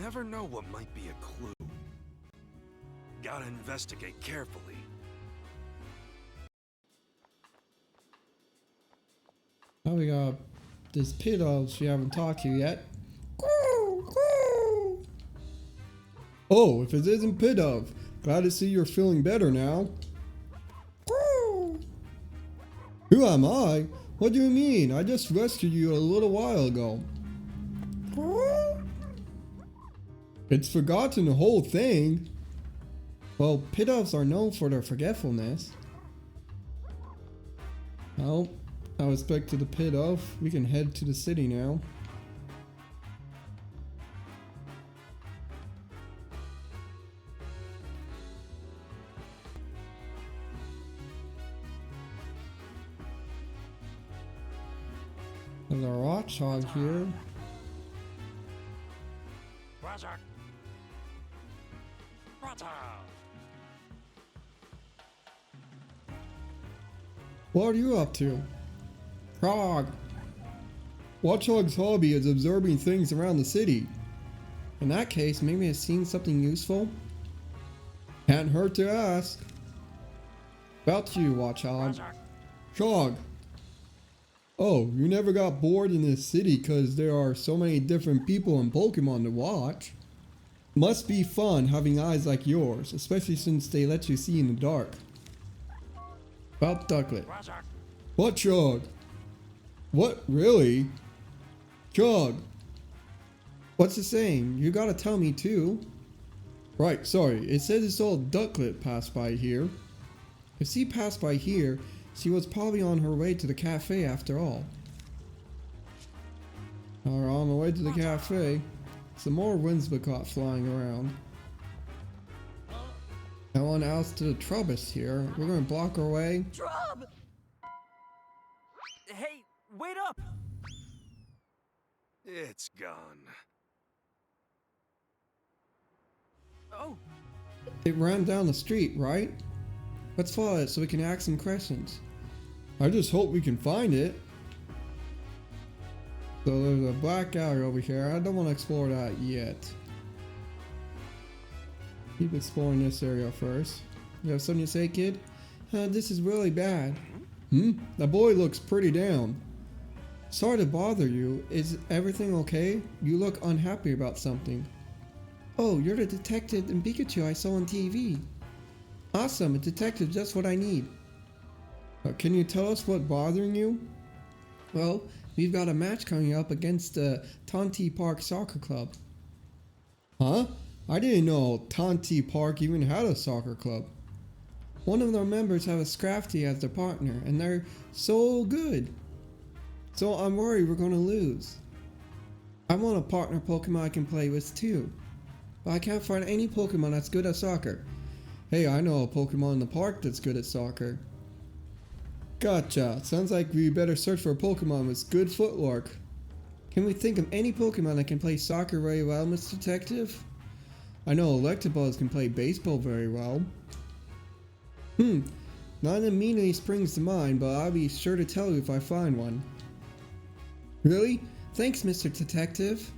never know what might be a clue. Gotta investigate carefully. Now we got this pit elf we haven't talked to yet. Oh, if it isn't Pit Elf, glad to see you're feeling better now. Who am I? What do you mean? I just rescued you a little while ago. It's forgotten the whole thing. Well, Pit Elves are known for their forgetfulness. Well, I'll respect to the Pit Elf. We can head to the city now. There's a watchdog here. What are you up to? Frog. Watchdog's hobby is observing things around the city. In that case, maybe it's seen something useful? Can't hurt to ask. About you, Watchdog. Shog. Oh, you never got bored in this city because there are so many different people and Pokemon to watch. Must be fun having eyes like yours, especially since they let you see in the dark. About Ducklett. What, Shog? What, really? Shog. What's the saying? You gotta tell me too. Right, sorry. It says it's all Ducklett passed by here. If she passed by here, she was probably on her way to the cafe after all. Or on the way to the cafe. Some more Whimsicott flying around. No one else to the Trubus here. We're gonna block our way. Trub! Hey, wait up! It's gone. Oh, It ran down the street, right? Let's follow it so we can ask some questions. I just hope we can find it. So there's a black alley over here. I don't want to explore that yet. Keep exploring this area first. You have something to say, kid? This is really bad. The boy looks pretty down. Sorry to bother you. Is everything okay? You look unhappy about something. Oh, you're the detective in Pikachu I saw on TV. Awesome, a detective, just what I need. Can you tell us what's bothering you? Well, we've got a match coming up against the Tonti Park Soccer Club. Huh? I didn't know Tonti Park even had a soccer club. One of their members have a Scrafty as their partner, and they're so good. So I'm worried we're gonna lose. I want a partner Pokemon I can play with too. But I can't find any Pokemon that's good at soccer. Hey, I know a Pokemon in the park that's good at soccer. Gotcha. Sounds like we better search for a Pokemon with good footwork. Can we think of any Pokemon that can play soccer very well, Mr. Detective? I know Electabuzz can play baseball very well. None immediately springs to mind, but I'll be sure to tell you if I find one. Really? Thanks, Mr. Detective.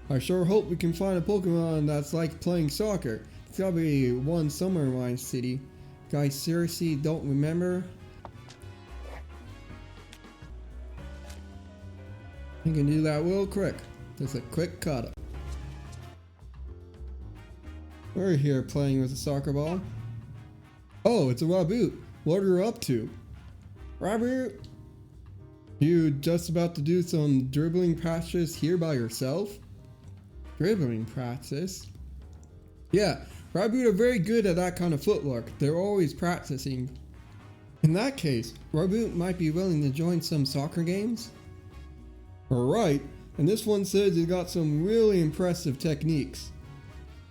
I sure hope we can find a Pokemon that's like playing soccer. There's gotta be one somewhere in my city. Guys, seriously don't remember? You can do that real quick. Just a quick cut up. We're here playing with a soccer ball. Oh, it's a Raboot. What are you up to? Raboot! You just about to do some dribbling practice here by yourself? Dribbling practice? Yeah, Raboot are very good at that kind of footwork. They're always practicing. In that case, Raboot might be willing to join some soccer games? Alright, and this one says you got some really impressive techniques.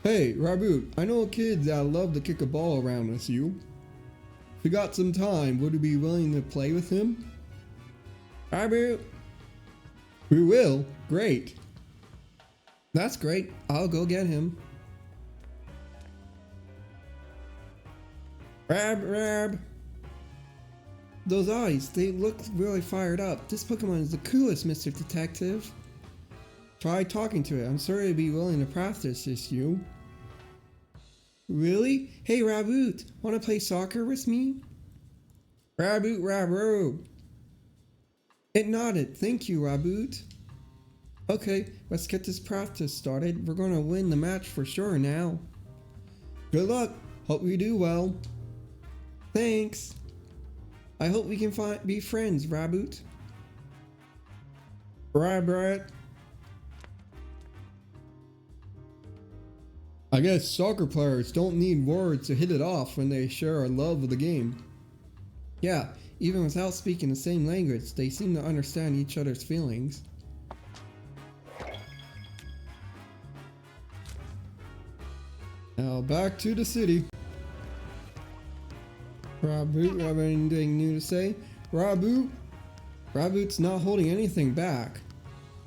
Hey, Raboot, I know kids that love to kick a ball around with you. If you got some time, would you be willing to play with him? Raboot? We will? Great. That's great. I'll go get him. Rab. Those eyes, they look really fired up. This Pokemon is the coolest, Mr. Detective. Try talking to it. I'm sure it'd be willing to practice this, you. Really? Hey, Raboot, wanna play soccer with me? Raboot, Raboot. It nodded. Thank you, Raboot. Okay, let's get this practice started. We're gonna win the match for sure now. Good luck. Hope you do well. Thanks. I hope we can be friends, Raboot. Rabbit. I guess soccer players don't need words to hit it off when they share a love of the game. Yeah, even without speaking the same language, they seem to understand each other's feelings. Now back to the city. Raboot, have anything new to say? Raboot? Raboot's not holding anything back.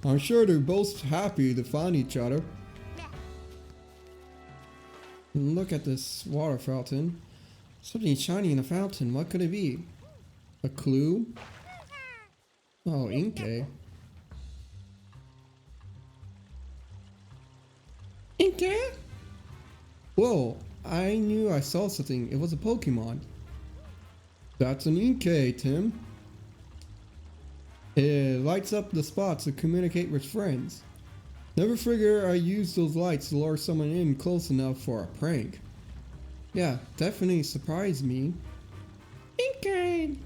I'm sure they're both happy to find each other. Look at this water fountain. Something shiny in the fountain. What could it be? A clue? Oh, Inkay. Inkay? Whoa, I knew I saw something. It was a Pokemon. That's an Inkay, Tim. It lights up the spots to communicate with friends. Never figure I used those lights to lure someone in close enough for a prank. Yeah, definitely surprised me. Inkay!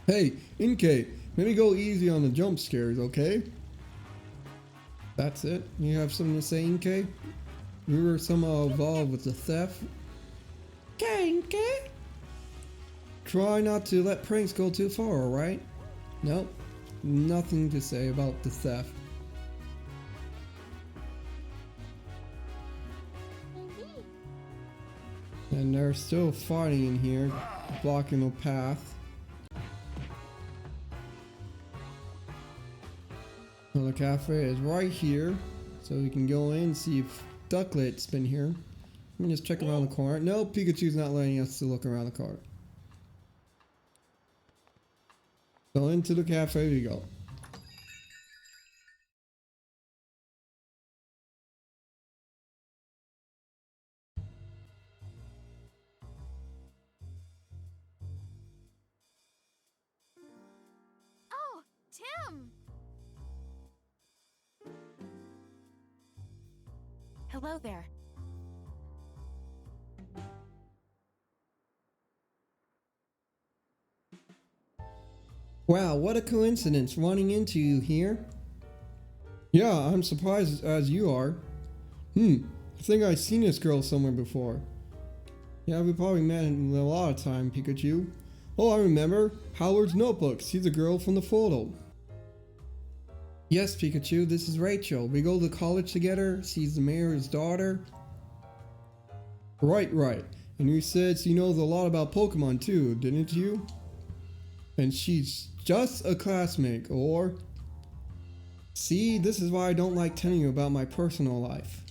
Hey, Inkay, maybe go easy on the jump scares, okay? That's it? You have something to say, Inkay? We were somehow involved with the theft. Inkay? Try not to let pranks go too far, alright? Nope, nothing to say about the theft. And they're still fighting in here, blocking the path. Well, the cafe is right here, so we can go in and see if Ducklett's been here. Let me just check around the corner. No, Pikachu's not letting us to look around the corner. So into the cafe we go. Oh, Tim! Hello there. Wow, what a coincidence running into you here. Yeah, I'm surprised as you are. I think I've seen this girl somewhere before. Yeah, we probably met in a lot of time, Pikachu. Oh, I remember. Howard's notebook. She's the girl from the photo. Yes, Pikachu, this is Rachel. We go to college together. She's the mayor's daughter. Right. And you said she knows a lot about Pokemon too, didn't you? And she's just a classmate, or... See, this is why I don't like telling you about my personal life.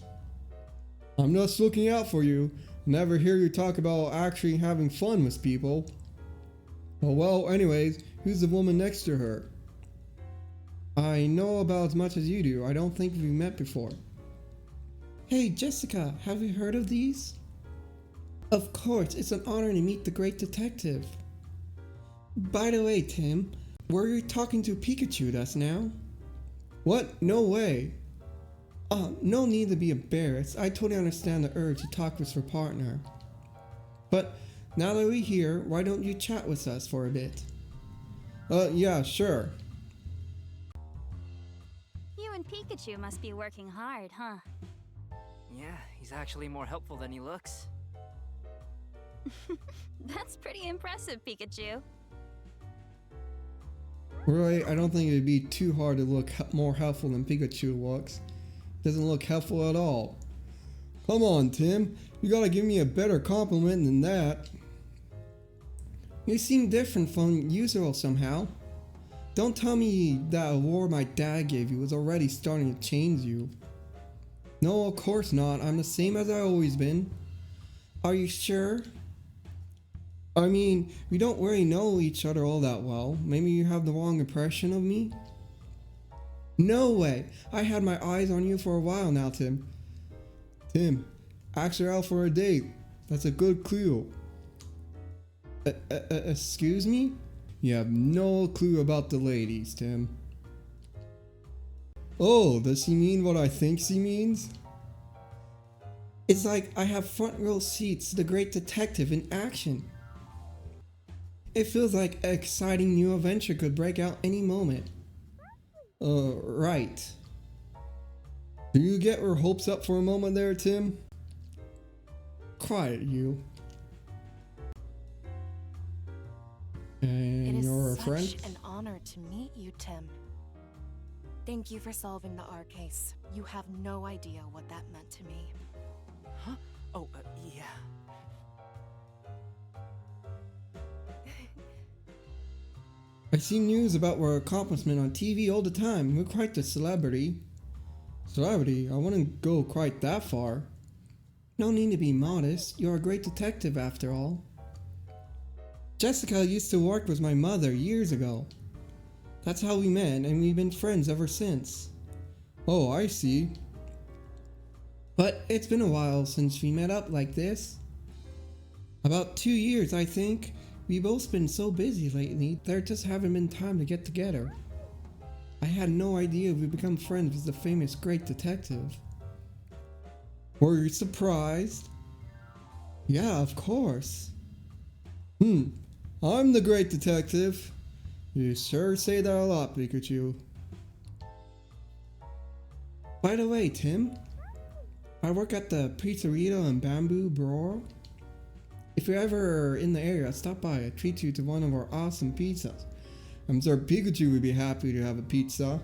I'm just looking out for you. Never hear you talk about actually having fun with people. Oh well, anyways, who's the woman next to her? I know about as much as you do. I don't think we've met before. Hey, Jessica, have you heard of these? Of course, it's an honor to meet the Great Detective. By the way, Tim, were you talking to Pikachu just now? What? No way. No need to be embarrassed. I totally understand the urge to talk with your partner. But now that we're here, why don't you chat with us for a bit? Yeah, sure. You and Pikachu must be working hard, huh? Yeah, he's actually more helpful than he looks. That's pretty impressive, Pikachu. Really, I don't think it'd be too hard to look more helpful than Pikachu looks. Doesn't look helpful at all. Come on, Tim. You gotta give me a better compliment than that. You seem different from usual somehow. Don't tell me that award my dad gave you was already starting to change you. No, of course not. I'm the same as I always been. Are you sure? I mean, we don't really know each other all that well. Maybe you have the wrong impression of me? No way! I had my eyes on you for a while now, Tim. Tim, ask her out for a date. That's a good clue. Excuse me? You have no clue about the ladies, Tim. Oh, does she mean what I think she means? It's like I have front row seats to the Great Detective in action. It feels like an exciting new adventure could break out any moment. Right. Do you get her hopes up for a moment there, Tim? Quiet, you. And you're a friend? It is such an honor to meet you, Tim. Thank you for solving the R case. You have no idea what that meant to me. Huh? Oh, yeah. I see news about your accomplishment on TV all the time. You're quite the celebrity. Celebrity? I wouldn't go quite that far. No need to be modest. You're a great detective after all. Jessica used to work with my mother years ago. That's how we met, and we've been friends ever since. Oh, I see. But it's been a while since we met up like this. About 2 years, I think. We've both been so busy lately, there just haven't been time to get together. I had no idea we'd become friends with the famous Great Detective. Were you surprised? Yeah, of course. I'm the Great Detective. You sure say that a lot, Pikachu. By the way, Tim, I work at the Pizzeria and Bamboo Brewer. If you're ever in the area, stop by. I treat you to one of our awesome pizzas. I'm sure Pikachu would be happy to have a pizza.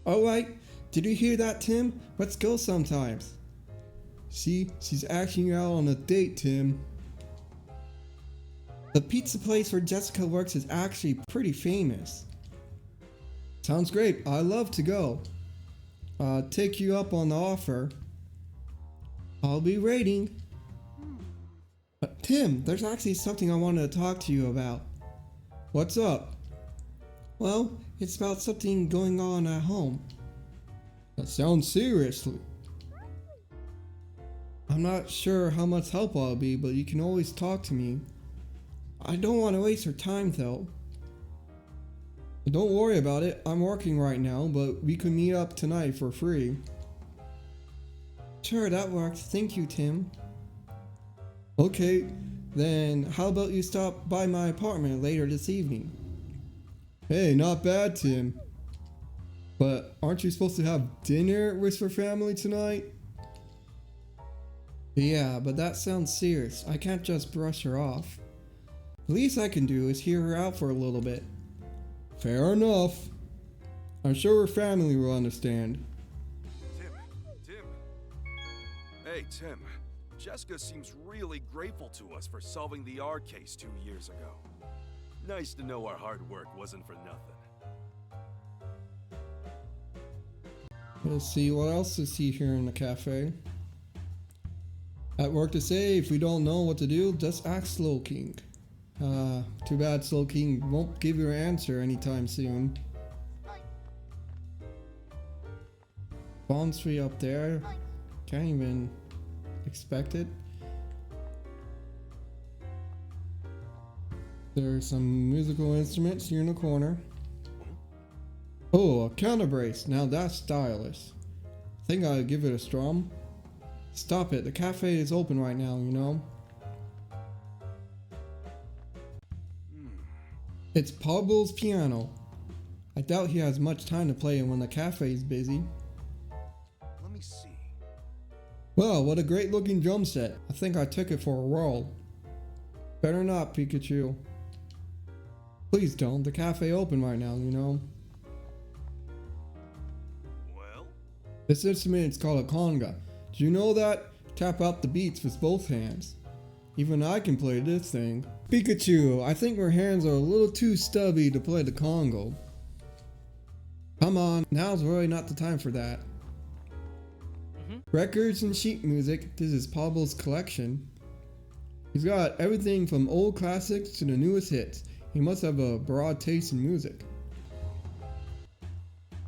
Alright, did you hear that, Tim? Let's go sometimes. See, she's asking you out on a date, Tim. The pizza place where Jessica works is actually pretty famous. Sounds great. I'd love to go. Take you up on the offer. I'll be waiting. Tim, there's actually something I wanted to talk to you about. What's up? Well, it's about something going on at home. That sounds seriously. I'm not sure how much help I'll be, but you can always talk to me. I don't want to waste your time though. Don't worry about it, I'm working right now, but we could meet up tonight for free. Sure, that works. Thank you, Tim. Okay, then how about you stop by my apartment later this evening? Hey, not bad, Tim. But aren't you supposed to have dinner with your family tonight? Yeah, but that sounds serious. I can't just brush her off. The least I can do is hear her out for a little bit. Fair enough. I'm sure her family will understand. Tim. Hey, Tim. Jessica seems really grateful to us for solving the R case 2 years ago. Nice to know our hard work wasn't for nothing. Let's see, what else is he here in the cafe? At work to say, if we don't know what to do, just ask Slow King. Too bad Slow King won't give you an answer anytime soon. Spawn tree up there. Can't even expect it. There's some musical instruments here in the corner. Oh, a counter brace. Now that's stylish. Think I'll give it a strum. Stop it. The cafe is open right now, you know. It's Pablo's piano. I doubt he has much time to play when the cafe is busy. Let me see. Well, what a great looking drum set. I think I took it for a roll. Better not, Pikachu. Please don't. The cafe open right now, you know. Well? This instrument is called a conga. Do you know that? Tap out the beats with both hands. Even I can play this thing. Pikachu, I think your hands are a little too stubby to play the Congo. Come on, now's really not the time for that. Records and sheet music, this is Pablo's collection. He's got everything from old classics to the newest hits. He must have a broad taste in music.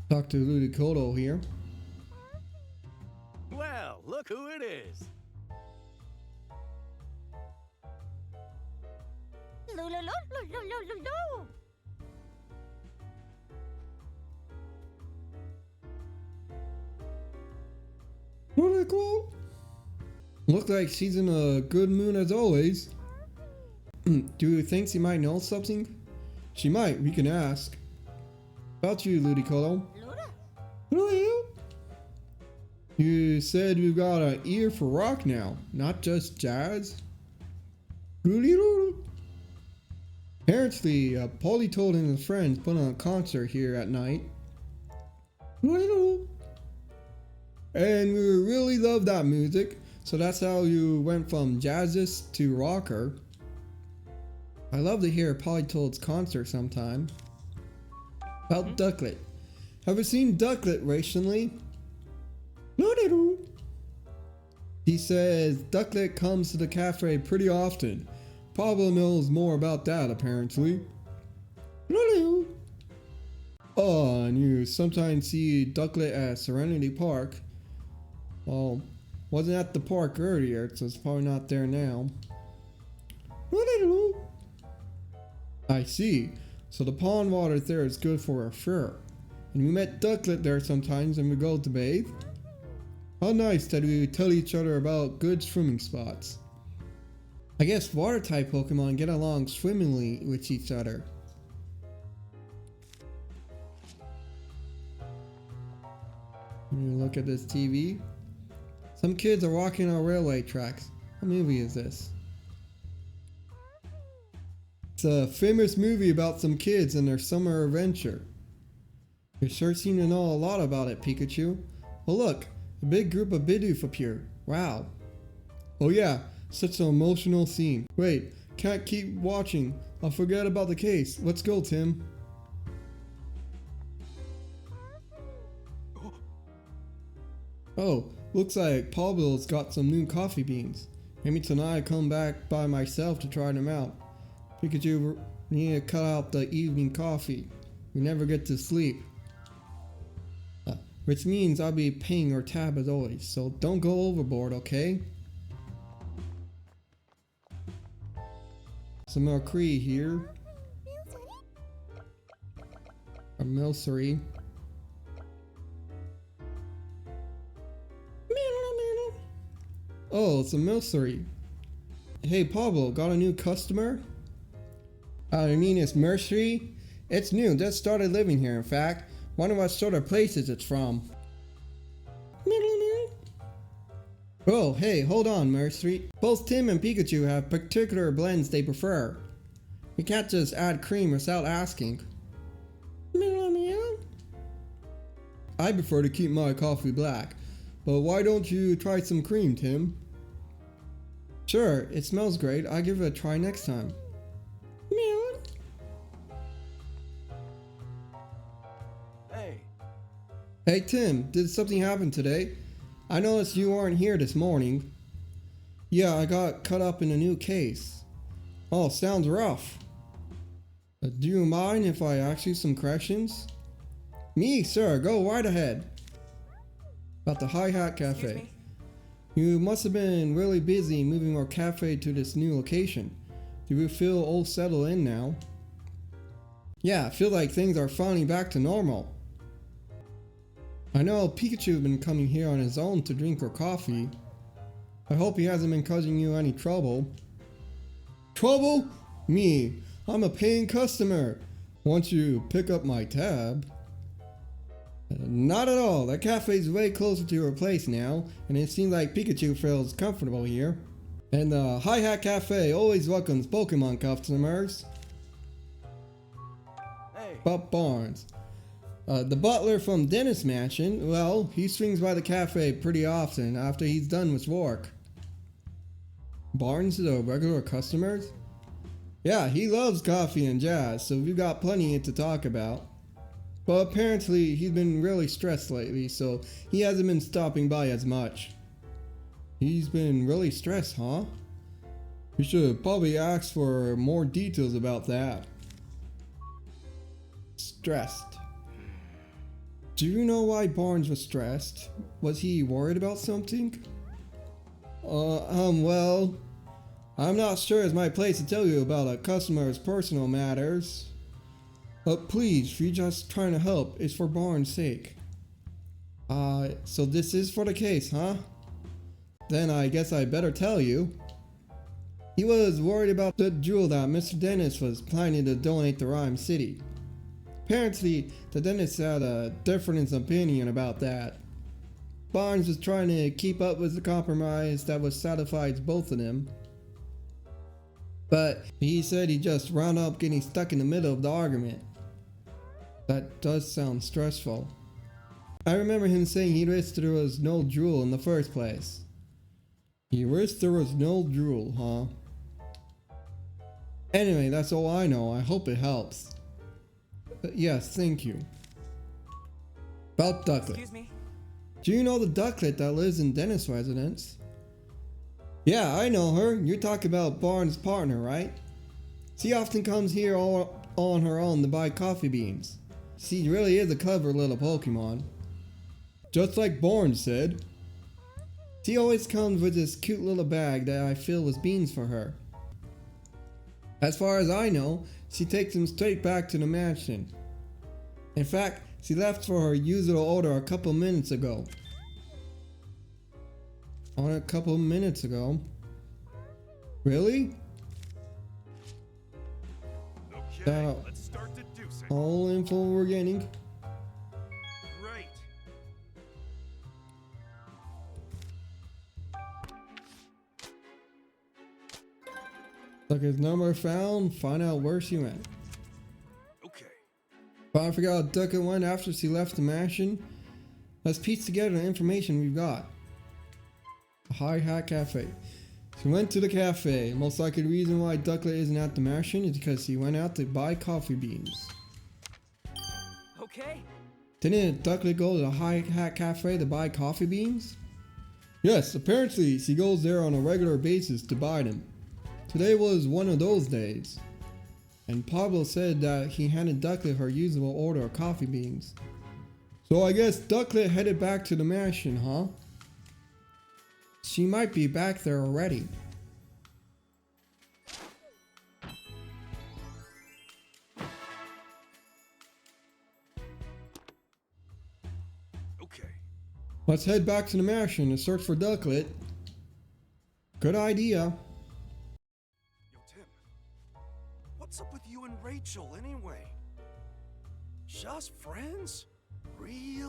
Dr. Ludicolo here. Well, look who it is. Ludicolo? Look like she's in a good mood as always. Do you think she might know something? She might, we can ask. About you, Ludicolo. Hello? You said you've got an ear for rock now, not just jazz? Apparently, Paulie told and his friends put on a concert here at night. And we really love that music, so that's how you went from jazzist to rocker. I love to hear Paulie Toad's concert sometime. About Ducklett. Have you seen Ducklett recently? He says Ducklett comes to the cafe pretty often. Pablo knows more about that apparently. Oh, and you sometimes see Ducklett at Serenity Park. Well, wasn't at the park earlier, so it's probably not there now. I see. So the pond water there is good for our fur. And we met Ducklett there sometimes when we go to bathe. How nice that we tell each other about good swimming spots. I guess water type Pokemon get along swimmingly with each other. Look at this TV. Some kids are walking on railway tracks. What movie is this? It's a famous movie about some kids and their summer adventure. You sure seem to know a lot about it, Pikachu. Oh look, a big group of Bidoof appear. Wow. Oh yeah, such an emotional scene. Wait, can't keep watching. I'll forget about the case. Let's go, Tim. Oh, looks like Pablo's got some new coffee beans. Maybe tonight I come back by myself to try them out. Pikachu, we need to cut out the evening coffee. We never get to sleep. Which means I'll be paying your tab as always, so don't go overboard, okay? Some more Cree here. A Milcery. Oh, it's a Milcery. Hey Pablo, got a new customer? I mean it's Mercery? It's new, just started living here in fact. Wonder what sort of places it's from. Oh, hey, hold on, Mercery. Both Tim and Pikachu have particular blends they prefer. We can't just add cream without asking. I prefer to keep my coffee black, but why don't you try some cream, Tim? Sure, it smells great. I'll give it a try next time. Hey Tim, did something happen today? I noticed you weren't here this morning. Yeah, I got cut up in a new case. Oh, sounds rough. Do you mind if I ask you some questions? Me, sir, go right ahead. About the Hi-Hat Cafe. You must have been really busy moving our cafe to this new location. Do you feel all settled in now? Yeah, I feel like things are finally back to normal. I know Pikachu has been coming here on his own to drink our coffee. I hope he hasn't been causing you any trouble. Trouble? Me. I'm a paying customer. Won't you pick up my tab? Not at all. That cafe's way closer to your place now, and it seems like Pikachu feels comfortable here. And the Hi-Hat Cafe always welcomes Pokemon customers. Hey. Bob Barnes. The butler from Dennis Mansion, well, he swings by the cafe pretty often after he's done with work. Barnes is a regular customer? Yeah, he loves coffee and jazz, so we've got plenty to talk about. But apparently he's been really stressed lately, so he hasn't been stopping by as much. He's been really stressed, huh? We should probably ask for more details about that. Stressed. Do you know why Barnes was stressed? Was he worried about something? Well, I'm not sure it's my place to tell you about a customer's personal matters. But please, if you're just trying to help, it's for Barnes' sake. So this is for the case, huh? Then I guess I better tell you. He was worried about the jewel that Mr. Dennis was planning to donate to Rhyme City. Apparently, the dentist had a different opinion about that. Barnes was trying to keep up with the compromise that would satisfy both of them. But he said he just wound up getting stuck in the middle of the argument. That does sound stressful. I remember him saying he wished there was no jewel in the first place. He wished there was no jewel, huh? Anyway, that's all I know. I hope it helps. Yes, thank you. About Ducklett. Excuse me? Do you know the Ducklett that lives in Dennis' residence? Yeah, I know her. You're talking about Barnes' partner, right? She often comes here all on her own to buy coffee beans. She really is a clever little Pokemon. Just like Barnes said. She always comes with this cute little bag that I fill with beans for her. As far as I know, she takes them straight back to the mansion. In fact, she left for her usual order a couple minutes ago. A couple minutes ago? Really? Okay, let's start deducing. All info we're getting? Great. Look, his number found, find out where she went. Okay. But I forgot how Ducklett went after she left the mansion. Let's piece together the information we've got. A High Hat Cafe. She went to the cafe. Most likely the reason why Ducklett isn't at the mansion is because he went out to buy coffee beans. Okay. Didn't Ducklett go to the High Hat Cafe to buy coffee beans? Yes, apparently she goes there on a regular basis to buy them. Today was one of those days. And Pablo said that he handed Ducklett her usual order of coffee beans. So I guess Ducklett headed back to the mansion, huh? She might be back there already. Okay. Let's head back to the mansion and search for Ducklett. Good idea. Yo, Tim. What's up with you and Rachel anyway? Just friends? Really?